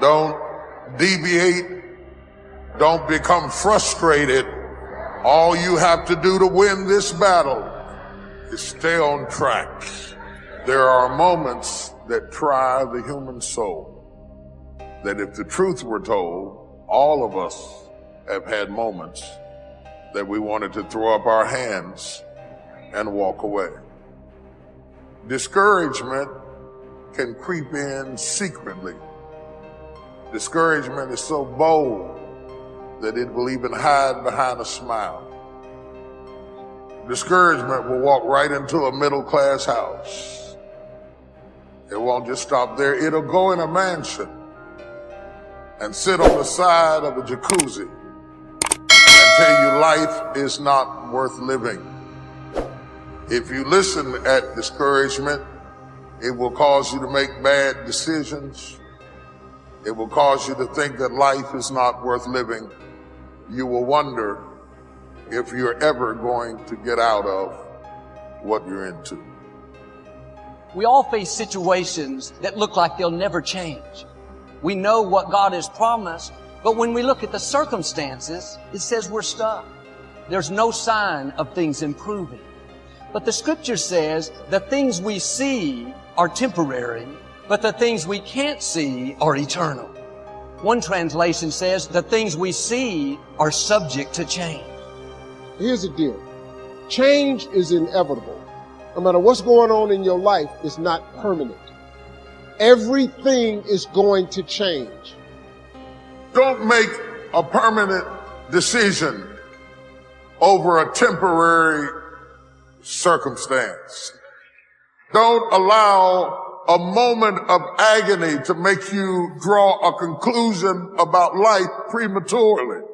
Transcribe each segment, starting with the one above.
Don't deviate. Don't become frustrated. All you have to do to win this battle is stay on track. There are moments that try the human soul, that if the truth were told, all of us have had moments that we wanted to throw up our hands and walk away. Discouragement can creep in secretly. Discouragement is so bold that it will even hide behind a smile. Discouragement will walk right into a middle-class house. It won't just stop there. It'll go in a mansion and sit on the side of a jacuzzi and tell you life is not worth living. If you listen at discouragement, it will cause you to make bad decisions. It will cause you to think that life is not worth living. You will wonder if you're ever going to get out of what you're into. We all face situations that look like they'll never change. We know what God has promised, but when we look at the circumstances, it says we're stuck. There's no sign of things improving. But the scripture says the things we see are temporary, but the things we can't see are eternal. One translation says the things we see are subject to change. Here's the deal. Change is inevitable. No matter what's going on in your life, it's not permanent. Everything is going to change. Don't make a permanent decision over a temporary circumstance. Don't allow a moment of agony to make you draw a conclusion about life prematurely.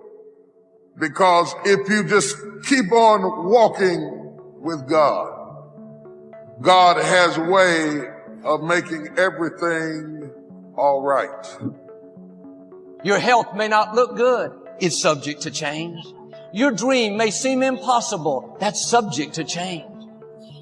Because if you just keep on walking with God, God has a way of making everything all right. Your health may not look good. It's subject to change. Your dream may seem impossible. That's subject to change.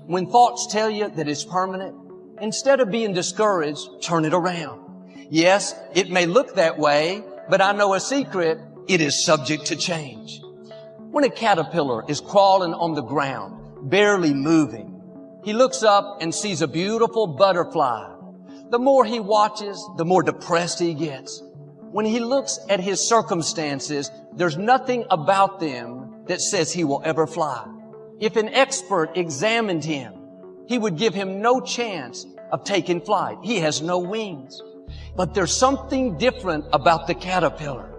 When thoughts tell you that it's permanent, instead of being discouraged, turn it around. Yes, it may look that way, but I know a secret. It is subject to change. When a caterpillar is crawling on the ground, barely moving, he looks up and sees a beautiful butterfly. The more he watches, the more depressed he gets. When he looks at his circumstances, there's nothing about them that says he will ever fly. If an expert examined him, he would give him no chance of taking flight. He has no wings. But there's something different about the caterpillar.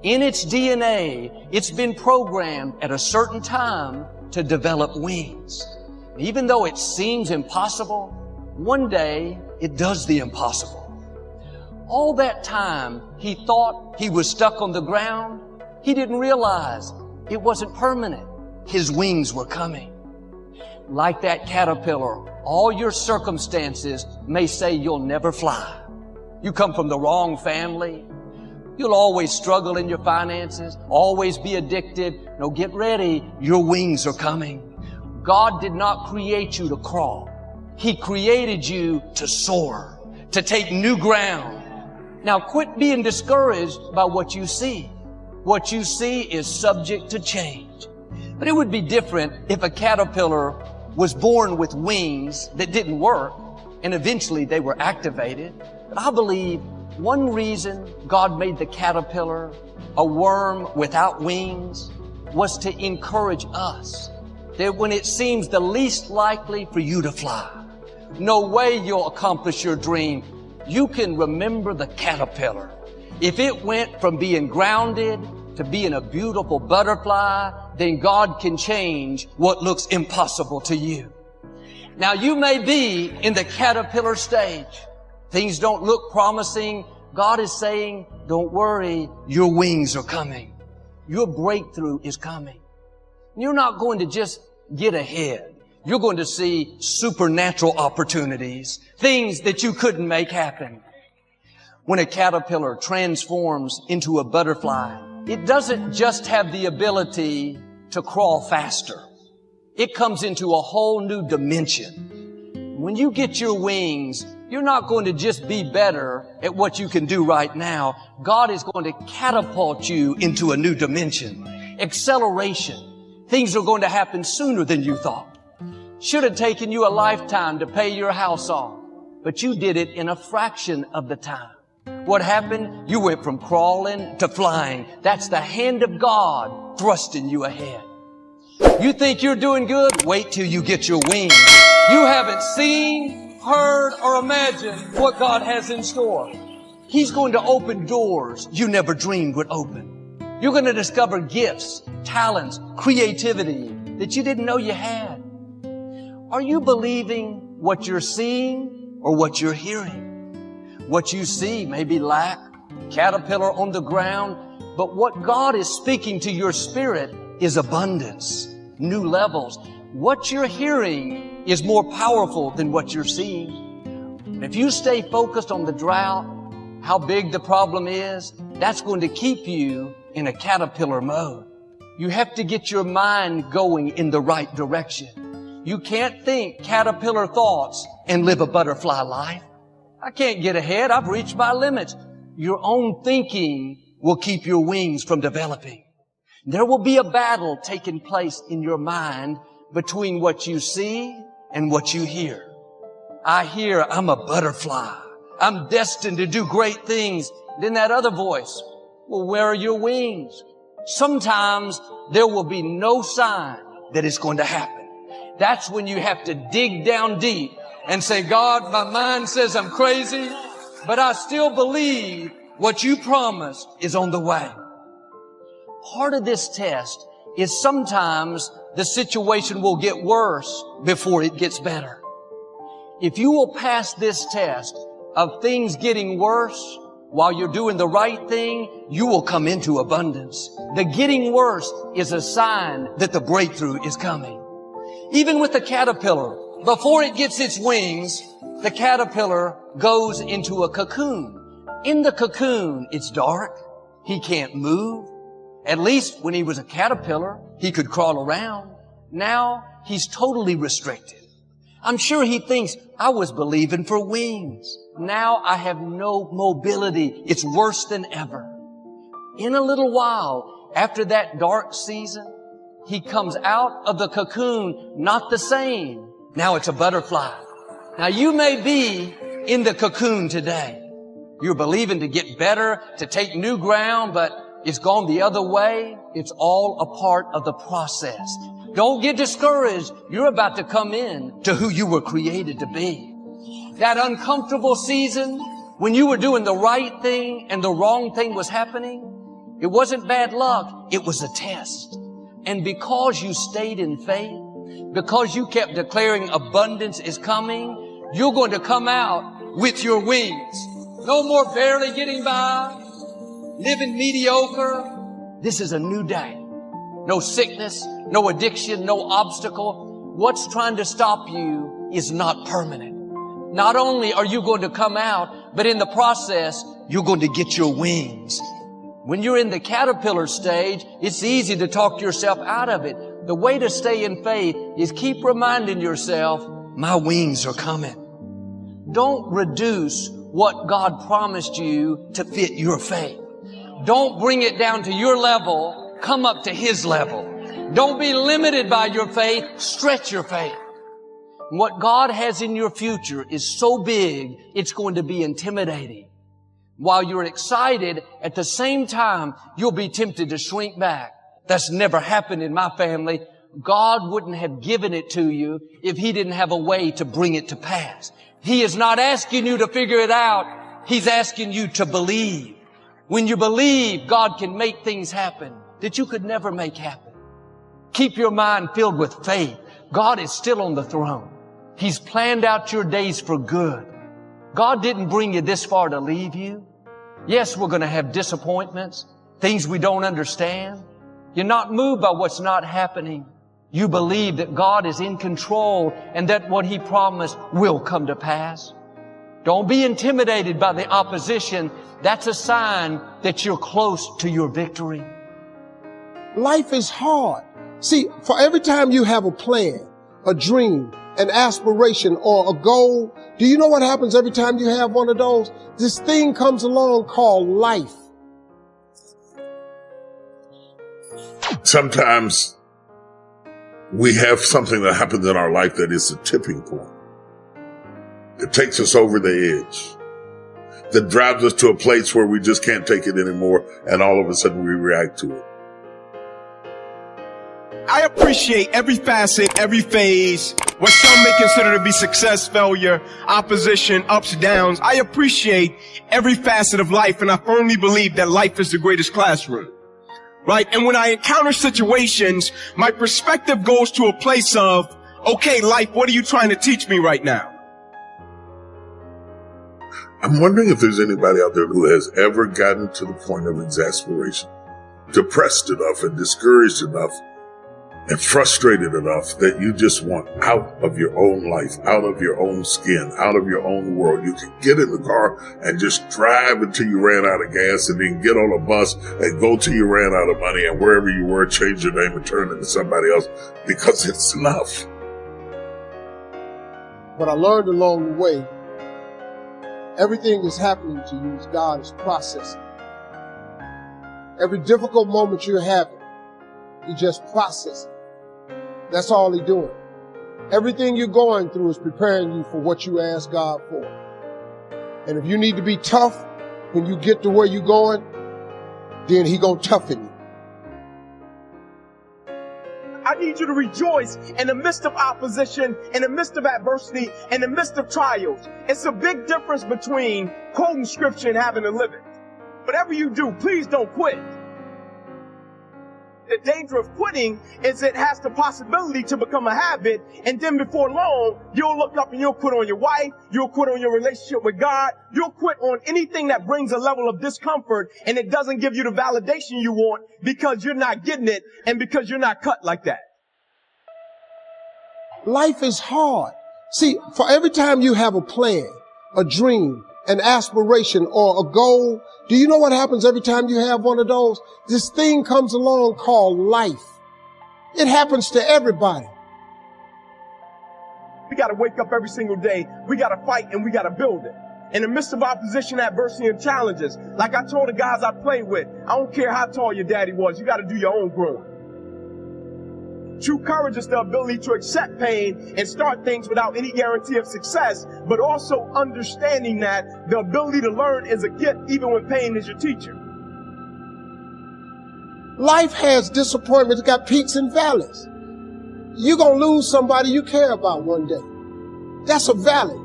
In its DNA, it's been programmed at a certain time to develop wings. Even though it seems impossible, one day it does the impossible. All that time he thought he was stuck on the ground, he didn't realize it wasn't permanent. His wings were coming. Like that caterpillar, all your circumstances may say you'll never fly. You come from the wrong family. You'll always struggle in your finances, always be addicted. No, get ready. Your wings are coming. God did not create you to crawl. He created you to soar, to take new ground. Now quit being discouraged by what you see. What you see is subject to change. But it would be different if a caterpillar was born with wings that didn't work and eventually they were activated. But I believe one reason God made the caterpillar a worm without wings was to encourage us that when it seems the least likely for you to fly, no way you'll accomplish your dream, you can remember the caterpillar. If it went from being grounded to being a beautiful butterfly, then God can change what looks impossible to you. Now you may be in the caterpillar stage. Things don't look promising. God is saying, don't worry, your wings are coming. Your breakthrough is coming. You're not going to just get ahead. You're going to see supernatural opportunities, things that you couldn't make happen. When a caterpillar transforms into a butterfly, it doesn't just have the ability to crawl faster. It comes into a whole new dimension. When you get your wings, you're not going to just be better at what you can do right now. God is going to catapult you into a new dimension. Acceleration. Things are going to happen sooner than you thought. Should have taken you a lifetime to pay your house off, but you did it in a fraction of the time. What happened? You went from crawling to flying. That's the hand of God thrusting you ahead. You think you're doing good? Wait till you get your wings. You haven't seen, heard, or imagined what God has in store. He's going to open doors you never dreamed would open. You're going to discover gifts, talents, creativity that you didn't know you had. Are you believing what you're seeing or what you're hearing? What you see may be lack, caterpillar on the ground, but what God is speaking to your spirit is abundance, new levels. What you're hearing is more powerful than what you're seeing. If you stay focused on the drought, how big the problem is, that's going to keep you in a caterpillar mode. You have to get your mind going in the right direction. You can't think caterpillar thoughts and live a butterfly life. I can't get ahead. I've reached my limits. Your own thinking will keep your wings from developing. There will be a battle taking place in your mind between what you see and what you hear. I hear I'm a butterfly. I'm destined to do great things. Then that other voice, well, where are your wings? Sometimes there will be no sign that it's going to happen. That's when you have to dig down deep and say, God, my mind says I'm crazy, but I still believe what you promised is on the way. Part of this test is sometimes the situation will get worse before it gets better. If you will pass this test of things getting worse while you're doing the right thing, you will come into abundance. The getting worse is a sign that the breakthrough is coming. Even with the caterpillar, before it gets its wings, the caterpillar goes into a cocoon. In the cocoon, it's dark. He can't move. At least when he was a caterpillar, he could crawl around. Now, he's totally restricted. I'm sure he thinks, I was believing for wings. Now I have no mobility. It's worse than ever. In a little while, after that dark season, he comes out of the cocoon, not the same. Now it's a butterfly. Now you may be in the cocoon today. You're believing to get better, to take new ground, but it's gone the other way. It's all a part of the process. Don't get discouraged. You're about to come in to who you were created to be. That uncomfortable season when you were doing the right thing and the wrong thing was happening, it wasn't bad luck. It was a test. And because you stayed in faith, because you kept declaring abundance is coming, you're going to come out with your wings. No more barely getting by, living mediocre. This is a new day. No sickness, no addiction, no obstacle. What's trying to stop you is not permanent. Not only are you going to come out, but in the process, you're going to get your wings. When you're in the caterpillar stage, it's easy to talk yourself out of it. The way to stay in faith is keep reminding yourself, my wings are coming. Don't reduce what God promised you to fit your faith. Don't bring it down to your level. Come up to His level. Don't be limited by your faith. Stretch your faith. What God has in your future is so big, it's going to be intimidating. While you're excited, at the same time, you'll be tempted to shrink back. That's never happened in my family. God wouldn't have given it to you if He didn't have a way to bring it to pass. He is not asking you to figure it out. He's asking you to believe. When you believe, God can make things happen that you could never make happen. Keep your mind filled with faith. God is still on the throne. He's planned out your days for good. God didn't bring you this far to leave you. Yes, we're going to have disappointments, things we don't understand. You're not moved by what's not happening. You believe that God is in control and that what He promised will come to pass. Don't be intimidated by the opposition. That's a sign that you're close to your victory. Life is hard. See, for every time you have a plan, a dream, an aspiration or a goal, do you know what happens every time you have one of those? This thing comes along called life. Sometimes we have something that happens in our life that is a tipping point. It takes us over the edge. That drives us to a place where we just can't take it anymore, and all of a sudden we react to it. I appreciate every facet, every phase, what some may consider to be success, failure, opposition, ups, downs. I appreciate every facet of life, and I firmly believe that life is the greatest classroom. Right? And when I encounter situations, my perspective goes to a place of, okay, life, what are you trying to teach me right now? I'm wondering if there's anybody out there who has ever gotten to the point of exasperation, depressed enough and discouraged enough and frustrated enough that you just want out of your own life, out of your own skin, out of your own world. You can get in the car and just drive until you ran out of gas, and then get on a bus and go till you ran out of money, and wherever you were, change your name and turn into somebody else, because it's enough. What I learned along the way, everything that's happening to you is God is processing. Every difficult moment you're having, He just processing. That's all He's doing. Everything you're going through is preparing you for what you ask God for. And if you need to be tough when you get to where you're going, then He gonna toughen you. I need you to rejoice in the midst of opposition, in the midst of adversity, in the midst of trials. It's a big difference between quoting scripture and having to live it. Whatever you do, please don't quit. The danger of quitting is it has the possibility to become a habit, and then before long, you'll look up and you'll quit on your wife, you'll quit on your relationship with God, you'll quit on anything that brings a level of discomfort, and it doesn't give you the validation you want because you're not getting it and because you're not cut like that. Life is hard. See, for every time you have a plan, a dream, an aspiration, or a goal, do you know what happens every time you have one of those? This thing comes along called life. It happens to everybody. We got to wake up every single day. We got to fight and we got to build it. In the midst of opposition, adversity, and challenges, like I told the guys I played with, I don't care how tall your daddy was, you got to do your own growing. True courage is the ability to accept pain and start things without any guarantee of success, but also understanding that the ability to learn is a gift even when pain is your teacher. Life has disappointments. It's got peaks and valleys. You're going to lose somebody you care about one day. That's a valley.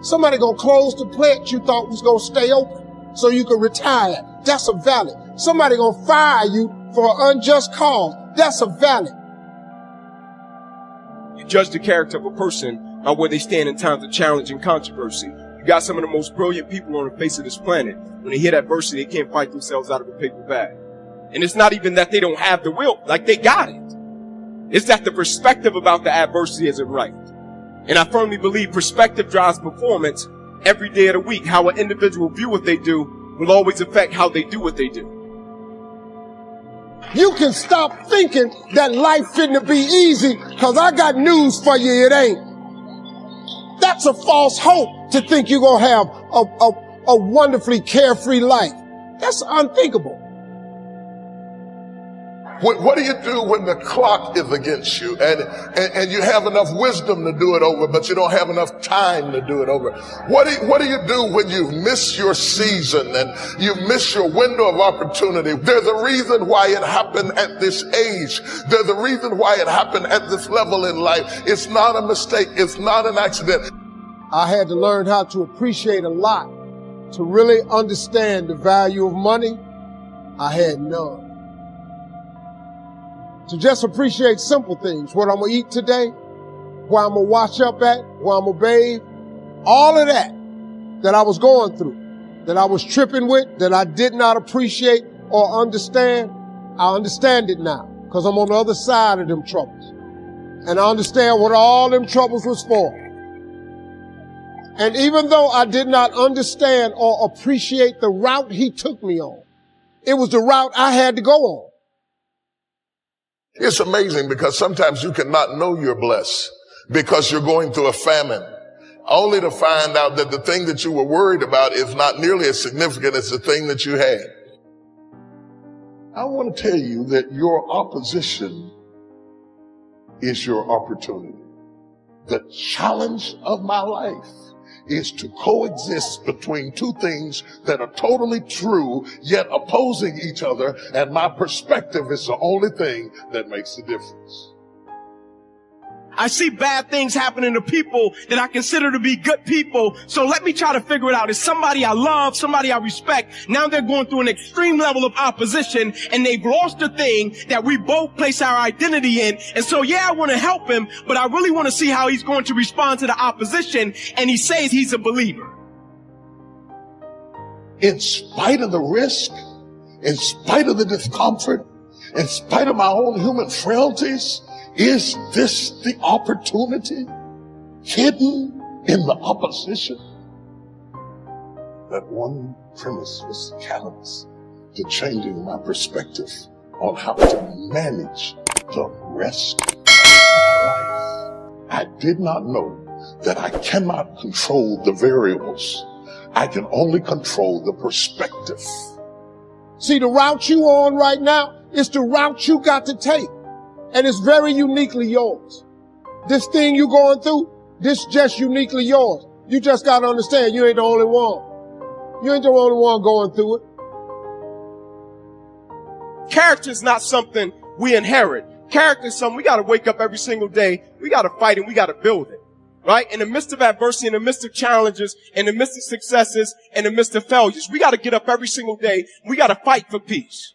Somebody going to close the plant you thought was going to stay open so you could retire. That's a valley. Somebody going to fire you for an unjust cause. That's a valley. You judge the character of a person by where they stand in times of challenge and controversy. You got some of the most brilliant people on the face of this planet. When they hit adversity, they can't fight themselves out of a paper bag. And it's not even that they don't have the will, like they got it. It's that the perspective about the adversity isn't right. And I firmly believe perspective drives performance every day of the week. How an individual view what they do will always affect how they do what they do. You can stop thinking that life finna be easy, because I got news for you, it ain't. That's a false hope to think you're gonna have a wonderfully carefree life. That's unthinkable. What do you do when the clock is against you and you have enough wisdom to do it over, but you don't have enough time to do it over? What do you do when you miss your season and you miss your window of opportunity? There's a reason why it happened at this age. There's a reason why it happened at this level in life. It's not a mistake. It's not an accident. I had to learn how to appreciate a lot. To really understand the value of money, I had none. To just appreciate simple things, what I'm going to eat today, where I'm going to wash up at, where I'm going to bathe, all of that I was going through, that I was tripping with, that I did not appreciate or understand, I understand it now, because I'm on the other side of them troubles. And I understand what all them troubles was for. And even though I did not understand or appreciate the route He took me on, it was the route I had to go on. It's amazing because sometimes you cannot know you're blessed because you're going through a famine, only to find out that the thing that you were worried about is not nearly as significant as the thing that you had. I want to tell you that your opposition is your opportunity. The challenge of my life is to coexist between two things that are totally true, yet opposing each other, and my perspective is the only thing that makes the difference. I see bad things happening to people that I consider to be good people. So let me try to figure it out. It's somebody I love, somebody I respect. Now they're going through an extreme level of opposition and they've lost the thing that we both place our identity in. And so, yeah, I want to help him, but I really want to see how he's going to respond to the opposition. And he says he's a believer. In spite of the risk, in spite of the discomfort, in spite of my own human frailties, is this the opportunity hidden in the opposition? That one premise was the catalyst to changing my perspective on how to manage the rest of my life. I did not know that I cannot control the variables. I can only control the perspective. See, the route you on right now is the route you got to take. And it's very uniquely yours. This thing you going through, this just uniquely yours. You just got to understand you ain't the only one. You ain't the only one going through it. Character is not something we inherit. Character is something we got to wake up every single day. We got to fight and we got to build it. Right? In the midst of adversity, in the midst of challenges, in the midst of successes, in the midst of failures, we got to get up every single day. We got to fight for peace.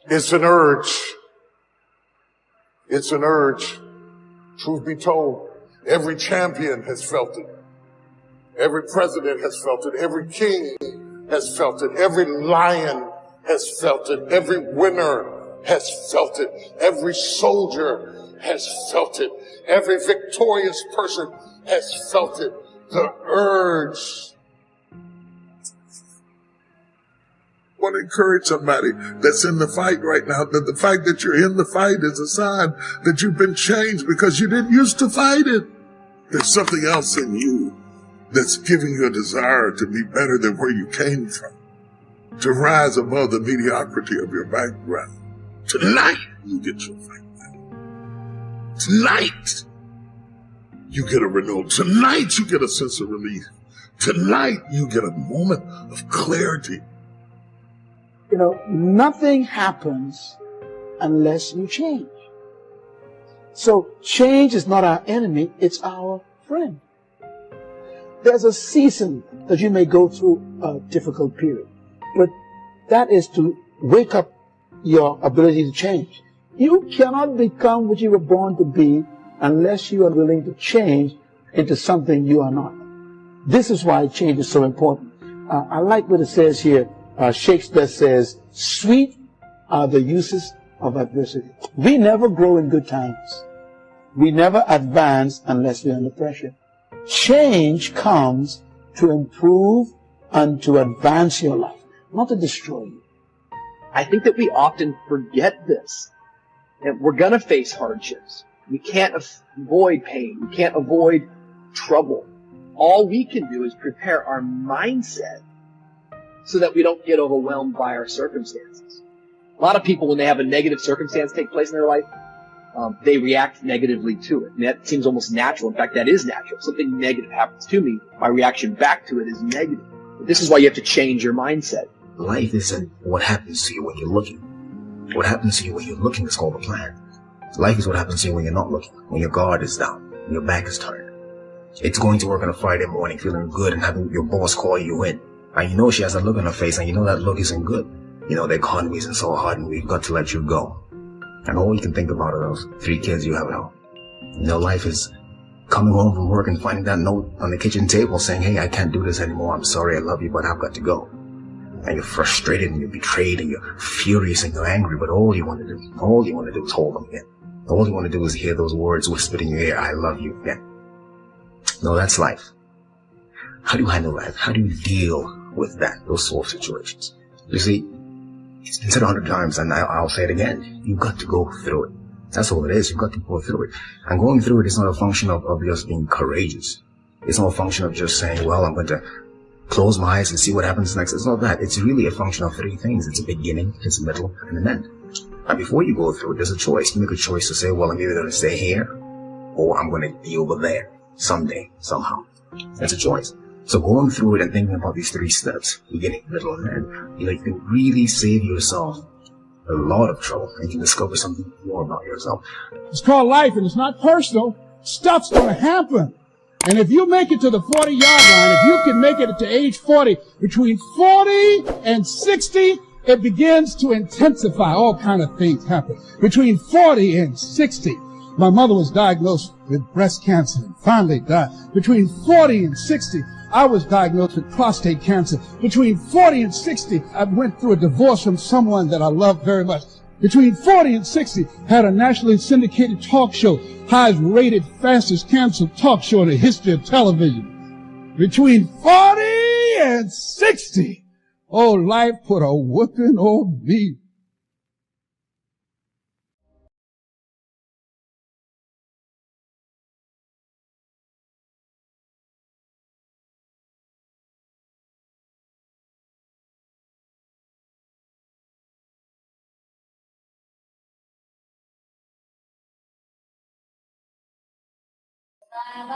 It's an urge. It's an urge. Truth be told, every champion has felt it. Every president has felt it. Every king has felt it. Every lion has felt it. Every winner has felt it. Every soldier has felt it. Every victorious person has felt it. The urge. I want to encourage somebody that's in the fight right now that the fact that you're in the fight is a sign that you've been changed because you didn't used to fight it. There's something else in you that's giving you a desire to be better than where you came from, to rise above the mediocrity of your background. Tonight, you get your fight back. Tonight, you get a renewal. Tonight, you get a sense of relief. Tonight, you get a moment of clarity. You know, nothing happens unless you change. So change is not our enemy, it's our friend. There's a season that you may go through a difficult period, but that is to wake up your ability to change. You cannot become what you were born to be unless you are willing to change into something you are not. This is why change is so important. I like what it says here. Shakespeare says, sweet are the uses of adversity. We never grow in good times. We never advance unless we're under pressure. Change comes to improve and to advance your life, not to destroy you. I think that we often forget this. That we're going to face hardships. We can't avoid pain. We can't avoid trouble. All we can do is prepare our mindset so that we don't get overwhelmed by our circumstances. A lot of people, when they have a negative circumstance take place in their life, they react negatively to it. And that seems almost natural. In fact, that is natural. If something negative happens to me, my reaction back to it is negative. But this is why you have to change your mindset. Life isn't what happens to you when you're looking. What happens to you when you're looking is called a plan. Life is what happens to you when you're not looking, when your guard is down, when your back is turned. It's going to work on a Friday morning feeling good and having your boss call you in. And you know she has a look on her face, and you know that look isn't good. You know the economy isn't so hard, and we've got to let you go. And all you can think about are those 3 kids you have at home. You know, life is coming home from work and finding that note on the kitchen table saying, hey, I can't do this anymore. I'm sorry, I love you, but I've got to go. And you're frustrated, and you're betrayed, and you're furious, and you're angry, but all you want to do is hold them again. All you want to do is hear those words whispered in your ear, I love you again. No, that's life. How do you handle that? How do you deal with that, those sort of situations? You see, it's been said 100 times, and I'll say it again. You've got to go through it. That's all it is. You've got to go through it. And going through it is not a function of just being courageous. It's not a function of just saying, well, I'm going to close my eyes and see what happens next. It's not that. It's really a function of three things. It's a beginning, it's a middle, and an end. And before you go through it, there's a choice. You make a choice to say, well, I'm either going to stay here or I'm going to be over there someday, somehow. That's a choice. So going through it and thinking about these three steps, beginning, middle, and end, you can really save yourself a lot of trouble, and you can discover something more about yourself. It's called life, and it's not personal. Stuff's going to happen. And if you make it to the 40-yard line, if you can make it to age 40, between 40 and 60, it begins to intensify. All kind of things happen. Between 40 and 60, my mother was diagnosed with breast cancer and finally died. Between 40 and 60, I was diagnosed with prostate cancer. Between 40 and 60, I went through a divorce from someone that I loved very much. Between 40 and 60, had a nationally syndicated talk show, highest rated, fastest canceled talk show in the history of television. Between 40 and 60, oh, life put a whooping on me.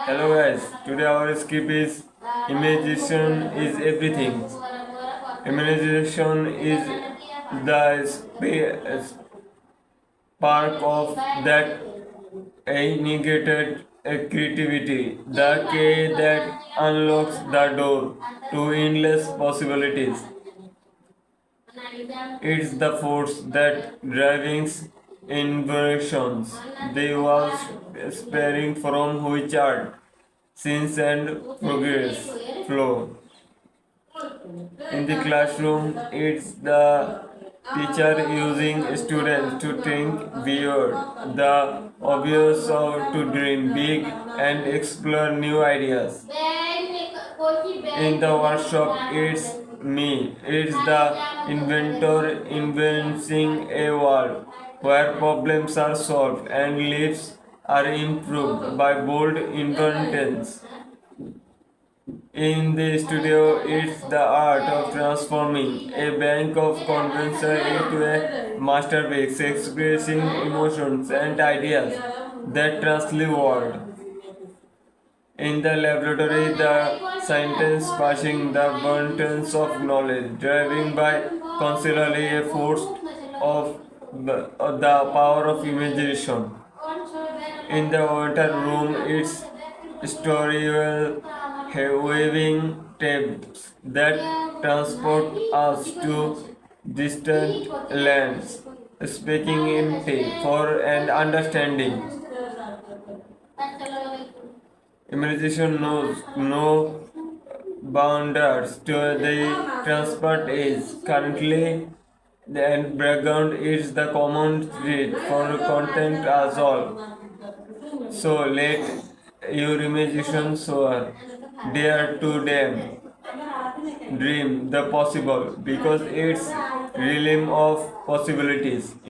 Hello guys, today our script is imagination is everything. Imagination is the spark of that ignited creativity, the key that unlocks the door to endless possibilities. It's the force that drives inventions. They was sparing from which art, science and progress flow. In the classroom, it's the teacher using students to think beyond the obvious or to dream big and explore new ideas. In the workshop, it's me. It's the inventor inventing a world where problems are solved and lives are improved by bold inventions. In the studio, it's the art of transforming a bank of convention into a masterpiece, expressing emotions and ideas that transcend world. In the laboratory, the scientists passing the abundance of knowledge, driven by constantly a force of the power of imagination. In the winter room, it's storyville waving tapes that transport us to distant lands, speaking empty for an understanding. Imagination knows no boundaries to the transport is currently the background is the common thread for content as all. So let your imagination soar, dare to dream the possible because it's realm of possibilities.